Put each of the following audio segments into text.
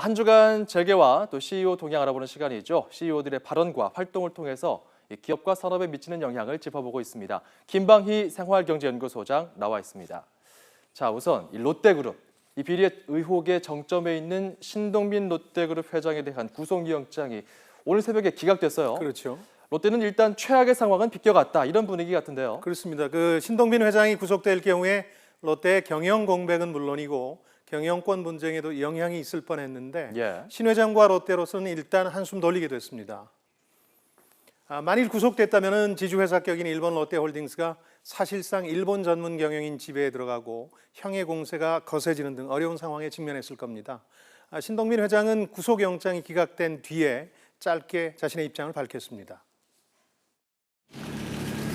한 주간 재계와 또 CEO 동향 알아보는 시간이죠. CEO들의 발언과 활동을 통해서 기업과 산업에 미치는 영향을 짚어보고 있습니다. 김방희 생활경제연구소장 나와 있습니다. 자, 우선 이 롯데그룹, 이 비리 의혹의 정점에 있는 신동빈 롯데그룹 회장에 대한 구속영장이 오늘 새벽에 기각됐어요. 그렇죠. 롯데는 일단 최악의 상황은 비껴갔다, 이런 분위기 같은데요. 그렇습니다. 신동빈 회장이 구속될 경우에 롯데의 경영 공백은 물론이고 경영권 분쟁에도 영향이 있을 뻔했는데 신 회장과 롯데로서는 일단 한숨 돌리게 됐습니다. 만일 구속됐다면 지주회사격인 일본 롯데홀딩스가 사실상 일본 전문 경영인 지배에 들어가고 형해 공세가 거세지는 등 어려운 상황에 직면했을 겁니다. 신동빈 회장은 구속영장이 기각된 뒤에 짧게 자신의 입장을 밝혔습니다.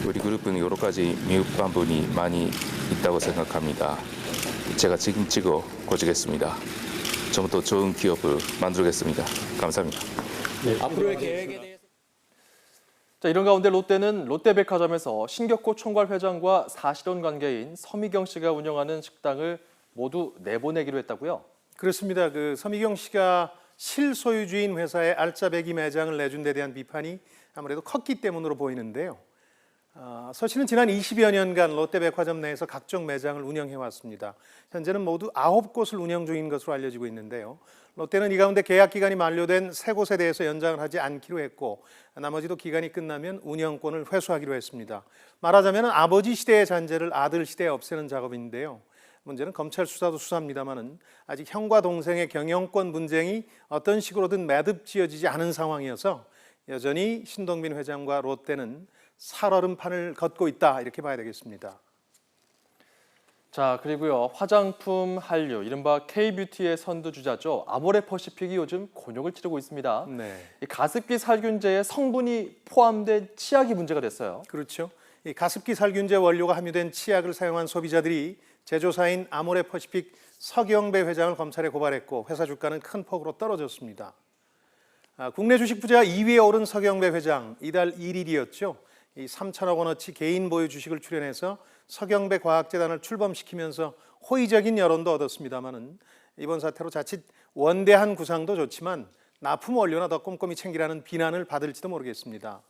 우리 그룹은 여러 가지 미흡한 부분이 많이 있다고 생각합니다. 제가 책임지고 고치겠습니다. 좀 더 좋은 기업을 만들겠습니다. 감사합니다. 앞으로의 계획에 대해서 자, 이런 가운데 롯데는 롯데백화점에서 신격호 총괄 회장과 사실혼 관계인 서미경 씨가 운영하는 식당을 모두 내보내기로 했다고요? 그렇습니다. 서미경 씨가 실소유주인 회사에 알짜배기 매장을 내준 데 대한 비판이 아무래도 컸기 때문으로 보이는데요. 서 씨는 지난 20여 년간 롯데백화점 내에서 각종 매장을 운영해 왔습니다. 현재는 모두 9곳을 운영 중인 것으로 알려지고 있는데요. 롯데는 이 가운데 계약 기간이 만료된 3곳에 대해서 연장을 하지 않기로 했고 나머지도 기간이 끝나면 운영권을 회수하기로 했습니다. 말하자면 아버지 시대의 잔재를 아들 시대에 없애는 작업인데요. 문제는 검찰 수사도 수사입니다만은 아직 형과 동생의 경영권 분쟁이 어떤 식으로든 매듭지어지지 않은 상황이어서 여전히 신동빈 회장과 롯데는 살얼음판을 걷고 있다, 이렇게 봐야 되겠습니다. 자, 그리고요, 화장품 한류, 이른바 K-뷰티의 선두주자죠. 아모레퍼시픽이 요즘 곤욕을 치르고 있습니다. 이 가습기 살균제에 성분이 포함된 치약이 문제가 됐어요. 그렇죠. 이 가습기 살균제 원료가 함유된 치약을 사용한 소비자들이 제조사인 아모레퍼시픽 서경배 회장을 검찰에 고발했고 회사 주가는 큰 폭으로 떨어졌습니다. 국내 주식 부자 2위에 오른 서경배 회장, 이달 1일이었죠. 이 3천억 원어치 개인 보유 주식을 출연해서 서경배 과학재단을 출범시키면서 호의적인 여론도 얻었습니다마는 이번 사태로 자칫 원대한 구상도 좋지만 납품 원료나 더 꼼꼼히 챙기라는 비난을 받을지도 모르겠습니다.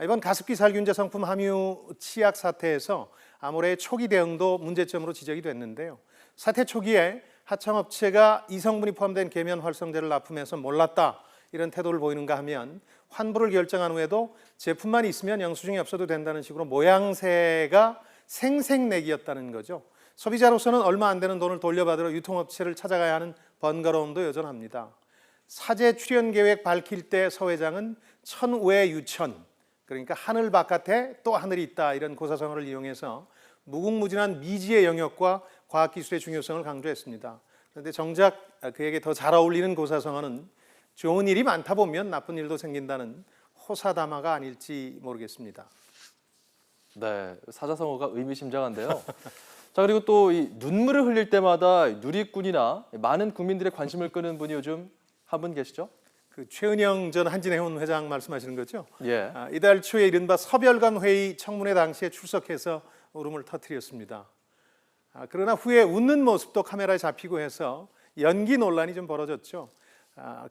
이번 가습기 살균제 성품 함유 치약 사태에서 아모레의 초기 대응도 문제점으로 지적이 됐는데요. 사태 초기에 하청업체가 이 성분이 포함된 계면 활성제를 납품해서 몰랐다, 이런 태도를 보이는가 하면 환불을 결정한 후에도 제품만 있으면 영수증이 없어도 된다는 식으로 모양새가 생색내기였다는 거죠. 소비자로서는 얼마 안 되는 돈을 돌려받으러 유통업체를 찾아가야 하는 번거로움도 여전합니다. 사제 출연 계획 밝힐 때 서 회장은 천외 유천, 그러니까 하늘 바깥에 또 하늘이 있다, 이런 고사성어를 이용해서 무궁무진한 미지의 영역과 과학기술의 중요성을 강조했습니다. 그런데 정작 그에게 더 잘 어울리는 고사성어는 좋은 일이 많다 보면 나쁜 일도 생긴다는 호사다마가 아닐지 모르겠습니다. 네, 사자성어가 의미심장한데요. 자, 그리고 또 이 눈물을 흘릴 때마다 누리꾼이나 많은 국민들의 관심을 끄는 분이 요즘 한 분 계시죠? 최은영 전 한진해운 회장 말씀하시는 거죠? 예. 이달 초에 이른바 서별관 회의 청문회 당시에 출석해서 울음을 터뜨렸습니다. 그러나 후에 웃는 모습도 카메라에 잡히고 해서 연기 논란이 좀 벌어졌죠.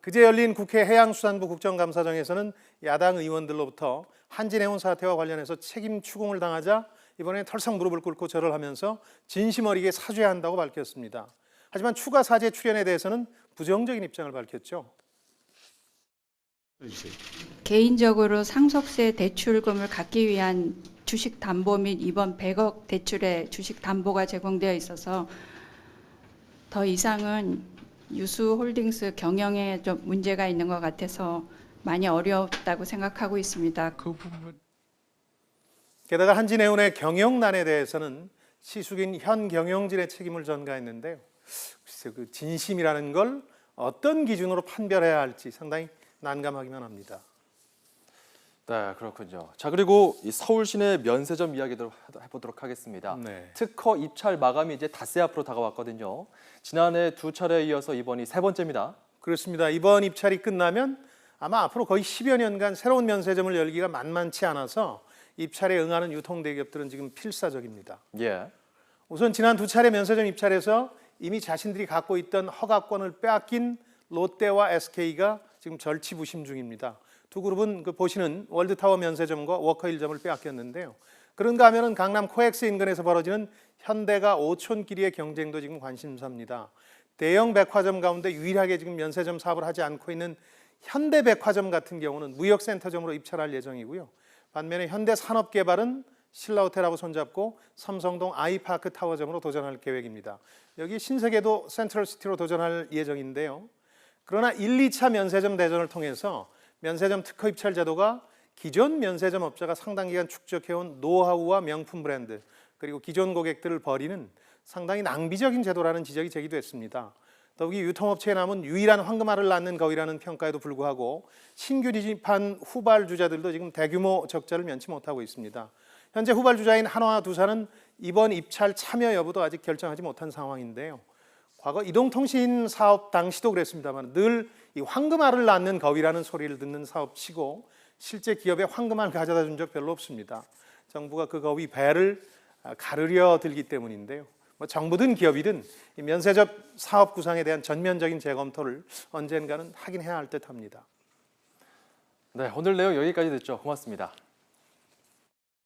그제 열린 국회 해양수산부 국정감사정에서는 야당 의원들로부터 한진해운 사태와 관련해서 책임 추궁을 당하자 이번에 털썩 무릎을 꿇고 절을 하면서 진심 어리게 사죄한다고 밝혔습니다. 하지만 추가 사죄 출연에 대해서는 부정적인 입장을 밝혔죠. 개인적으로 상속세 대출금을 갚기 위한 주식담보 및 이번 100억 대출의 주식담보가 제공되어 있어서 더 이상은 유수홀딩스 경영에 좀 문제가 있는 것 같아서 많이 어렵다고 생각하고 있습니다. 게다가 한진해운의 경영난에 대해서는 시숙인 현 경영진의 책임을 전가했는데요. 글쎄, 진심이라는 걸 어떤 기준으로 판별해야 할지 상당히 난감하기만 합니다. 네, 그렇군요. 자, 그리고 이 서울 시내 면세점 이야기도 해보도록 하겠습니다. 특허 입찰 마감이 이제 닷새 앞으로 다가왔거든요. 지난해 2차례에 이어서 이번이 3번째입니다. 그렇습니다. 이번 입찰이 끝나면 아마 앞으로 거의 10여 년간 새로운 면세점을 열기가 만만치 않아서 입찰에 응하는 유통대기업들은 지금 필사적입니다. 예. 우선 지난 2차례 면세점 입찰에서 이미 자신들이 갖고 있던 허가권을 빼앗긴 롯데와 SK가 지금 절치부심 중입니다. 두 그룹은 그 보시는 월드타워 면세점과 워커 1점을 빼앗겼는데요. 그런가 하면은 강남 코엑스 인근에서 벌어지는 현대가 오촌끼리의 경쟁도 지금 관심사입니다. 대형 백화점 가운데 유일하게 지금 면세점 사업을 하지 않고 있는 현대백화점 같은 경우는 무역센터점으로 입찰할 예정이고요. 반면에 현대산업개발은 신라호텔하고 손잡고 삼성동 아이파크 타워점으로 도전할 계획입니다. 여기 신세계도 센트럴시티로 도전할 예정인데요. 그러나 1, 2차 면세점 대전을 통해서 면세점 특허 입찰 제도가 기존 면세점 업자가 상당 기간 축적해온 노하우와 명품 브랜드 그리고 기존 고객들을 버리는 상당히 낭비적인 제도라는 지적이 제기됐습니다. 더욱이 유통업체에 남은 유일한 황금알을 낳는 거위라는 평가에도 불구하고 신규 진입한 후발주자들도 지금 대규모 적자를 면치 못하고 있습니다. 현재 후발주자인 한화와 두산은 이번 입찰 참여 여부도 아직 결정하지 못한 상황인데요. 과거 이동통신 사업 당시도 그랬습니다만 늘 이 황금알을 낳는 거위라는 소리를 듣는 사업치고 실제 기업에 황금알 가져다 준 적 별로 없습니다. 정부가 그 거위 배를 가르려 들기 때문인데요. 정부든 기업이든 이 면세점 사업 구상에 대한 전면적인 재검토를 언젠가는 하긴 해야 할 듯합니다. 네, 오늘 내용 여기까지 듣죠. 고맙습니다.